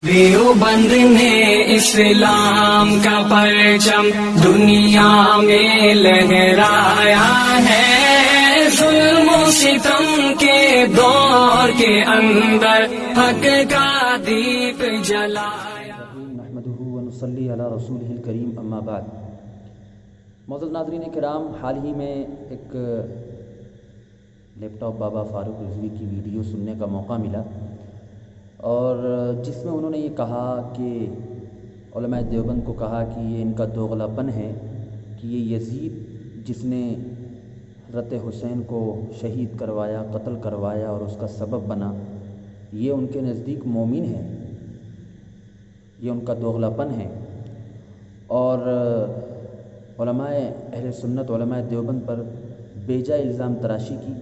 دیوبند نے اسلام کا پرچم دنیا میں لہرایا ہے، ظلم و ستم کے دور کے اندر حق کا دیپ جلایا۔ نحمدہ ونصلی علی رسولہ الکریم، اما بعد۔ معزز ناظرین کرام، حال ہی میں ایک لیپ ٹاپ بابا فاروق رضوی کی ویڈیو سننے کا موقع ملا، اور جس میں انہوں نے یہ کہا کہ علماء دیوبند کو کہا کہ یہ ان کا دوغلاپن ہے کہ یہ یزید جس نے حضرت حسین کو شہید کروایا، قتل کروایا اور اس کا سبب بنا، یہ ان کے نزدیک مومن ہے، یہ ان کا دوغلاپن ہے۔ اور علماء اہل سنت، علماء دیوبند پر بیجا الزام تراشی کی،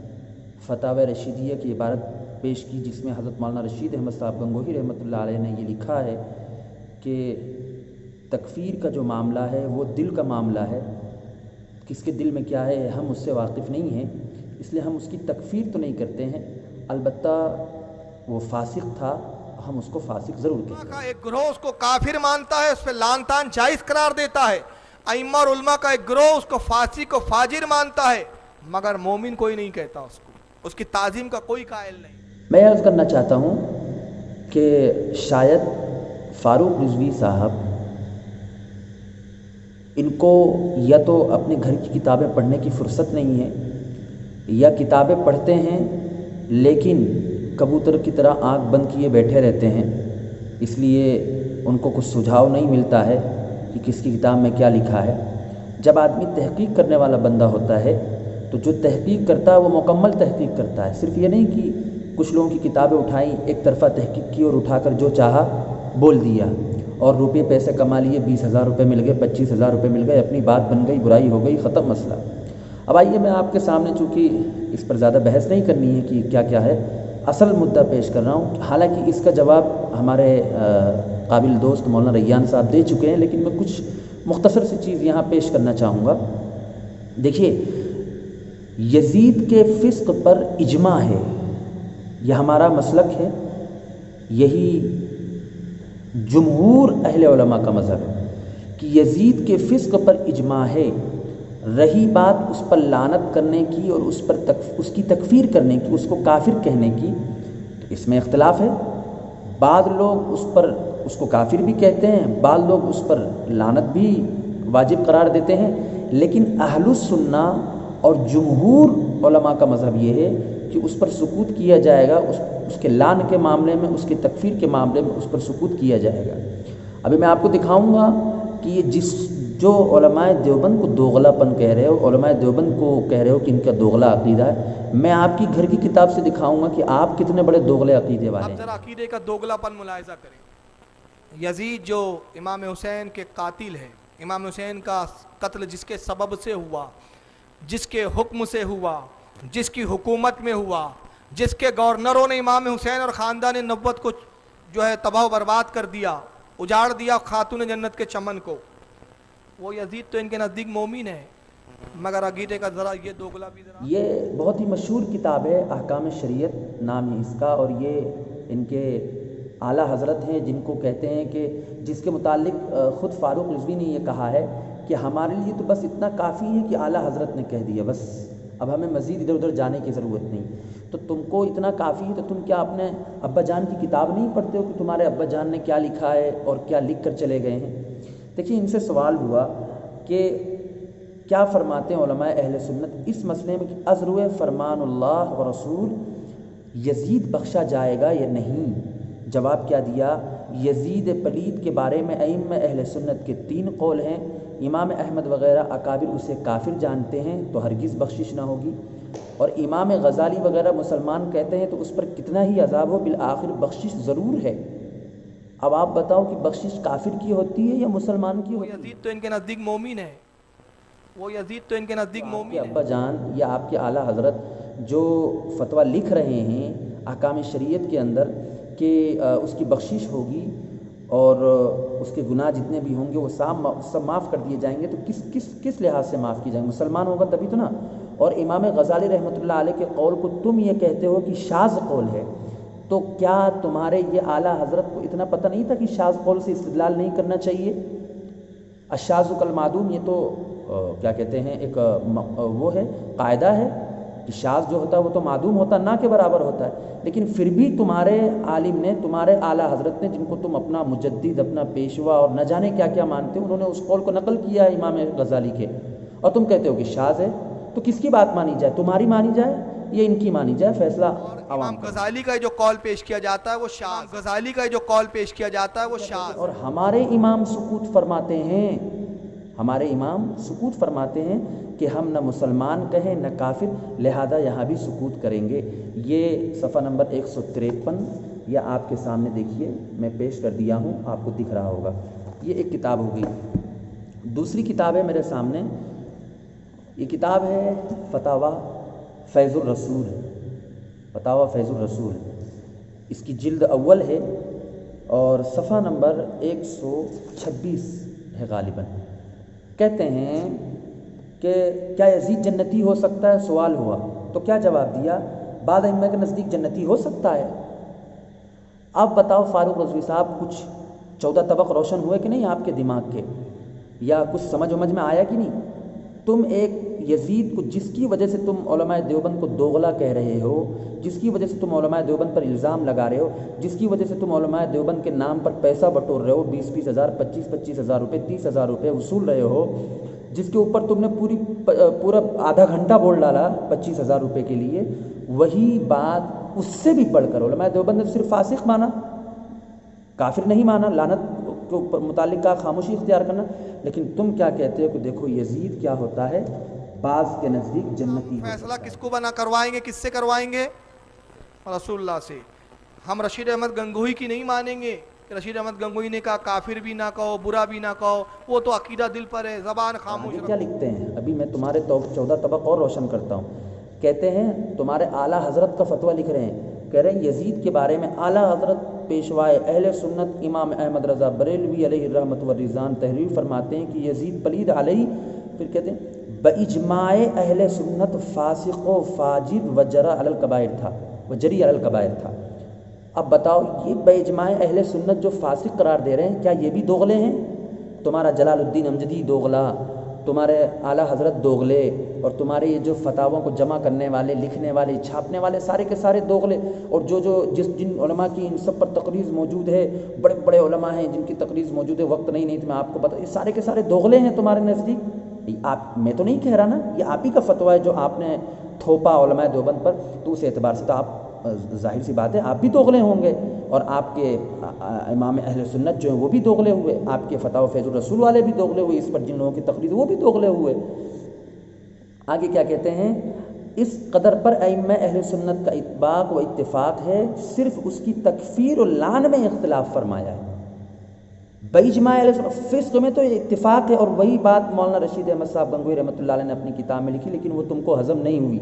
فتاوی رشیدیہ کی عبارت پیش کی، جس میں حضرت مولانا رشید احمد صاحب گنگوہی رحمۃ اللہ علیہ نے یہ لکھا ہے کہ تکفیر کا جو معاملہ ہے وہ دل کا معاملہ ہے، کس کے دل میں کیا ہے ہم اس سے واقف نہیں ہیں، اس لیے ہم اس کی تکفیر تو نہیں کرتے ہیں، البتہ وہ فاسق تھا، ہم اس کو فاسق ضرور کہتے ہیں۔ ایک گروہ اس کو کافر مانتا ہے، اس پہ لعن طعن جائز قرار دیتا ہے۔ ائمہ اور علماء کا ایک گروہ اس کو فاسق و فاجر مانتا ہے، مگر مومن کوئی نہیں کہتا، اس کی تعظیم کا کوئی قائل نہیں۔ میں عرض کرنا چاہتا ہوں کہ شاید فاروق رضوی صاحب ان کو یا تو اپنے گھر کی کتابیں پڑھنے کی فرصت نہیں ہے، یا کتابیں پڑھتے ہیں لیکن کبوتر کی طرح آنکھ بند کیے بیٹھے رہتے ہیں، اس لیے ان کو کچھ سجھاؤ نہیں ملتا ہے کہ کس کی کتاب میں کیا لکھا ہے۔ جب آدمی تحقیق کرنے والا بندہ ہوتا ہے تو جو تحقیق کرتا ہے وہ مکمل تحقیق کرتا ہے، صرف یہ نہیں کہ کچھ لوگوں کی کتابیں اٹھائیں، ایک طرفہ تحقیق کی اور اٹھا کر جو چاہا بول دیا، اور روپے پیسے کما لیے، 20,000 روپے مل گئے، 25,000 روپے مل گئے، اپنی بات بن گئی، برائی ہو گئی، ختم مسئلہ۔ اب آئیے میں آپ کے سامنے، چونکہ اس پر زیادہ بحث نہیں کرنی ہے کہ کیا کیا ہے، اصل مدعا پیش کر رہا ہوں، حالانکہ اس کا جواب ہمارے قابل دوست مولانا ریان صاحب دے چکے ہیں، لیکن میں کچھ مختصر سی چیز یہاں پیش کرنا چاہوں گا۔ دیکھیے، یزید کے فسق پر اجماع ہے، یہ ہمارا مسلک ہے، یہی جمہور اہل علماء کا مذہب ہے کہ یزید کے فسق پر اجماع ہے۔ رہی بات اس پر لعنت کرنے کی اور اس کی تکفیر کرنے کی، اس کو کافر کہنے کی، تو اس میں اختلاف ہے۔ بعض لوگ اس کو کافر بھی کہتے ہیں، بعض لوگ اس پر لعنت بھی واجب قرار دیتے ہیں، لیکن اہل السنہ اور جمہور علماء کا مذہب یہ ہے کہ اس پر سکوت کیا جائے گا، اس کے لعن کے معاملے میں، اس کی تکفیر کے معاملے میں اس پر سکوت کیا جائے گا۔ ابھی میں آپ کو دکھاؤں گا کہ یہ جو علماء دیوبند کو دوغلا پن کہہ رہے ہو، علماء دیوبند کو کہہ رہے ہو کہ ان کا دوغلا عقیدہ ہے، میں آپ کی گھر کی کتاب سے دکھاؤں گا کہ آپ کتنے بڑے دوغلے عقیدے والے ہیں۔ اب ذرا عقیدے کا دوغلا پن ملاحظہ کریں۔ یزید جو امام حسین کے قاتل ہے، امام حسین کا قتل جس کے سبب سے ہوا، جس کے حکم سے ہوا، جس کی حکومت میں ہوا، جس کے گورنروں نے امام حسین اور خاندان نبوت کو جو ہے تباہ و برباد کر دیا، اجاڑ دیا خاتون جنت کے چمن کو، وہ یزید تو ان کے نزدیک مومن ہے، مگر عقیدے کا ذرا یہ دوغلا بھی ذرا۔ یہ بہت ہی مشہور کتاب ہے، احکام شریعت نام ہے اس کا، اور یہ ان کے اعلیٰ حضرت ہیں جن کو کہتے ہیں کہ جس کے متعلق خود فاروق رضوی نے یہ کہا ہے کہ ہمارے لیے تو بس اتنا کافی ہے کہ اعلیٰ حضرت نے کہہ دیا، بس اب ہمیں مزید ادھر ادھر جانے کی ضرورت نہیں، تو تم کو اتنا کافی ہے تو تم کیا اپنے ابا جان کی کتاب نہیں پڑھتے ہو کہ تمہارے ابا جان نے کیا لکھا ہے اور کیا لکھ کر چلے گئے ہیں؟ دیکھیے، ان سے سوال ہوا کہ کیا فرماتے ہیں علماء اہل سنت اس مسئلے میں کہ ازرو فرمان اللہ و رسول یزید بخشا جائے گا یا نہیں؟ جواب کیا دیا؟ یزید پلید کے بارے میں ائمہ اہل سنت کے 3 قول ہیں، امام احمد وغیرہ اکابر اسے کافر جانتے ہیں تو ہرگز بخشش نہ ہوگی، اور امام غزالی وغیرہ مسلمان کہتے ہیں تو اس پر کتنا ہی عذاب ہو بالآخر بخشش ضرور ہے۔ اب آپ بتاؤ کہ بخشش کافر کی ہوتی ہے یا مسلمان کی ہوتی ہے؟ یزید تو ان کے نزدیک مومن ہے، وہ یزید تو ان کے نزدیک مومن ہے۔ ابا جان یا آپ کے اعلیٰ حضرت جو فتویٰ لکھ رہے ہیں احکام شریعت کے اندر کہ اس کی بخشش ہوگی اور اس کے گناہ جتنے بھی ہوں گے وہ سب معاف کر دیے جائیں گے، تو کس لحاظ سے معاف کیے جائیں گے؟ مسلمان ہوگا تبھی تو نا۔ اور امام غزالی رحمۃ اللہ علیہ کے قول کو تم یہ کہتے ہو کہ شاذ قول ہے، تو کیا تمہارے یہ اعلیٰ حضرت کو اتنا پتہ نہیں تھا کہ شاذ قول سے استدلال نہیں کرنا چاہیے؟ الشاذ کالمعدوم، یہ تو کیا کہتے ہیں، ایک وہ ہے، قاعدہ ہے کہ شاذ جو ہوتا ہے وہ تو معدوم ہوتا نہ کے برابر ہوتا ہے، لیکن پھر بھی تمہارے عالم نے، تمہارے اعلیٰ حضرت نے، جن کو تم اپنا مجدد، اپنا پیشوا اور نہ جانے کیا کیا مانتے ہو، انہوں نے اس قول کو نقل کیا ہے امام غزالی کے، اور تم کہتے ہو کہ شاذ ہے، تو کس کی بات مانی جائے؟ تمہاری مانی جائے یا ان کی مانی جائے؟ فیصلہ امام غزالی کا جو قول پیش کیا جاتا ہے وہ شاذ، غزالی کا جو قول پیش کیا جاتا ہے وہ شاذ۔ اور ہمارے امام سکوت فرماتے ہیں، ہمارے امام سکوت فرماتے ہیں کہ ہم نہ مسلمان کہیں نہ کافر، لہذا یہاں بھی سکوت کریں گے۔ یہ صفحہ نمبر 153 یا آپ کے سامنے دیکھیے، میں پیش کر دیا ہوں، آپ کو دکھ رہا ہوگا۔ یہ ایک کتاب ہو گئی۔ دوسری کتاب ہے میرے سامنے، یہ کتاب ہے فتاوی فیض الرسول، فتاوی فیض الرسول، اس کی جلد اول ہے اور صفحہ نمبر 126 ہے غالباً۔ کہتے ہیں کہ کیا یزید جنتی ہو سکتا ہے؟ سوال ہوا تو کیا جواب دیا؟ بعض ائمہ کے نزدیک جنتی ہو سکتا ہے۔ اب بتاؤ فاروق رضوی صاحب، کچھ 14 طبق روشن ہوئے کہ نہیں آپ کے دماغ کے، یا کچھ سمجھ میں آیا کہ نہیں؟ تم ایک یزید کو، جس کی وجہ سے تم علماء دیوبند کو دوغلا کہہ رہے ہو، جس کی وجہ سے تم علماء دیوبند پر الزام لگا رہے ہو، جس کی وجہ سے تم علماء دیوبند کے نام پر پیسہ بٹور رہے ہو، 20 ہزار، 25 ہزار روپے، 30 ہزار روپے وصول رہے ہو، جس کے اوپر تم نے پورا آدھا گھنٹہ بول ڈالا 25 ہزار روپے کے لیے، وہی بات اس سے بھی بڑھ کر علماء دیوبند نے صرف فاسق مانا، کافر نہیں مانا، لعنت کے اوپر متعلق کا خاموشی اختیار کرنا۔ لیکن تم کیا کہتے ہو کہ دیکھو یزید کیا ہوتا ہے، بعض کے نزدیک جنتی۔ فیصلہ کس کو بنا کروائیں گے، کس سے کروائیں گے؟ رسول اللہ سے۔ ہم رشید احمد گنگوہی کی نہیں مانیں گے کہ رشید احمد گنگوہی نے کہا کافر بھی نہ کہو، برا بھی نہ کہو، وہ تو عقیدہ دل پر ہے، زبان خاموش رکھو۔ کیا لکھتے ہیں؟ ابھی میں تمہارے 14 طبق اور روشن کرتا ہوں۔ کہتے ہیں تمہارے اعلیٰ حضرت کا فتویٰ لکھ رہے ہیں، کہہ رہے ہیں یزید کے بارے میں اعلیٰ حضرت پیشوائے اہل سنت امام احمد رضا بریلوی علیہ الرحمۃ والرضوان تحریر فرماتے ہیں کہ یزید پلید علیہ، پھر کہتے ہیں باجماع اہل سنت فاسق و فاجر و جرا علی الکبائر تھا، وہ جری علی الکبائر تھا۔ اب بتاؤ یہ باجماع اہل سنت جو فاسق قرار دے رہے ہیں، کیا یہ بھی دوغلے ہیں؟ تمہارا جلال الدین امجدی دوغلا، تمہارے اعلیٰ حضرت دوغلے، اور تمہارے یہ جو فتاووں کو جمع کرنے والے، لکھنے والے، چھاپنے والے سارے کے سارے دوغلے، اور جن علماء کی ان سب پر تقریر موجود ہے، بڑے بڑے علماء ہیں جن کی تقریر موجود ہے، وقت نہیں تو میں آپ کو بتا، یہ سارے کے سارے دوغلے ہیں تمہارے نزدیک۔ میں تو نہیں کہہ رہا نا، یہ آپ ہی کا فتویٰ ہے جو آپ نے تھوپا علماء دیوبند پر، تو اس اعتبار سے تو آپ، ظاہر سی بات ہے آپ بھی دوغلے ہوں گے، اور آپ کے امام اہل سنت جو ہیں وہ بھی دوغلے ہوئے، آپ کے فتاوی فیض الرسول والے بھی دوغلے ہوئے، اس پر جن لوگوں کی تقریر وہ بھی دوغلے ہوئے۔ آگے کیا کہتے ہیں؟ اس قدر پر ائمہ اہل سنت کا اتباق و اتفاق ہے، صرف اس کی تکفیر و لعن میں اختلاف فرمایا ہے۔ باجماع اہل سنت، فسق میں تو اتفاق ہے، اور وہی بات مولانا رشید احمد صاحب گنگوہی رحمۃ اللہ علیہ نے اپنی کتاب میں لکھی، لیکن وہ تم کو ہضم نہیں ہوئی،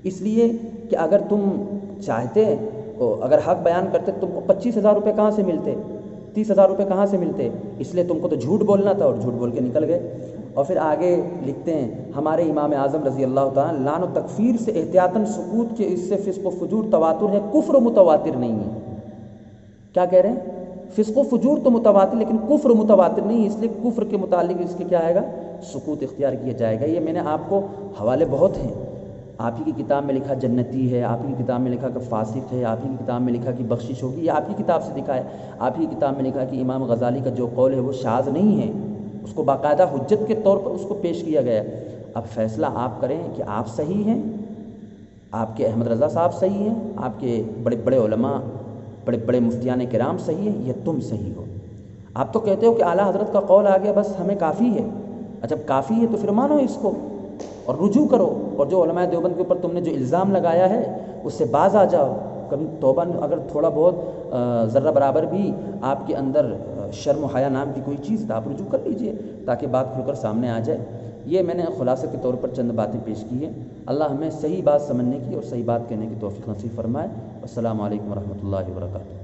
اس لیے کہ اگر تم چاہتے، اگر حق بیان کرتے، تم کو 25 ہزار روپے کہاں سے ملتے، 30 ہزار روپے کہاں سے ملتے؟ اس لیے تم کو تو جھوٹ بولنا تھا، اور جھوٹ بول کے نکل گئے۔ اور پھر آگے لکھتے ہیں ہمارے امام اعظم رضی اللہ تعالیٰ لعن و تکفیر سے احتیاطاً سکوت کے، اس سے فسق و فجور تواتر ہے، کفر و متواتر نہیں ہے۔ کیا کہہ رہے ہیں؟ فسق و فجور تو متواتر، لیکن کفر متواتر نہیں، اس لیے کفر کے متعلق اس کے کیا آئے گا؟ سکوت اختیار کیا جائے گا۔ یہ میں نے آپ کو حوالے بہت ہیں، آپ ہی کی کتاب میں لکھا جنتی ہے، آپ ہی کی کتاب میں لکھا کہ فاسق ہے، آپ ہی کی کتاب میں لکھا کہ بخشش ہوگی، یہ آپ کی کتاب سے دکھا ہے، آپ ہی کی کتاب میں لکھا کہ امام غزالی کا جو قول ہے وہ شاذ نہیں ہے، اس کو باقاعدہ حجت کے طور پر اس کو پیش کیا گیا۔ اب فیصلہ آپ کریں کہ آپ صحیح ہیں، آپ کے احمد رضا صاحب صحیح ہیں، آپ کے بڑے بڑے علماء، بڑے بڑے مفتیان کرام صحیح ہیں، یا تم صحیح ہو۔ آپ تو کہتے ہو کہ اعلیٰ حضرت کا قول آ گیا بس ہمیں کافی ہے، جب کافی ہے تو پھر مانو اس کو اور رجوع کرو، اور جو علماء دیوبند کے اوپر تم نے جو الزام لگایا ہے اس سے باز آ جاؤ، کبھی توبہ، اگر تھوڑا بہت ذرہ برابر بھی آپ کے اندر شرم و حیا نام کی کوئی چیز تو آپ رجوع کر لیجئے، تاکہ بات کھل کر سامنے آ جائے۔ یہ میں نے خلاصے کے طور پر چند باتیں پیش کی ہیں۔ اللہ ہمیں صحیح بات سمجھنے کی اور صحیح بات کہنے کی توفیق نصیب فرمائے۔ السلام علیکم ورحمۃ اللہ وبرکاتہ۔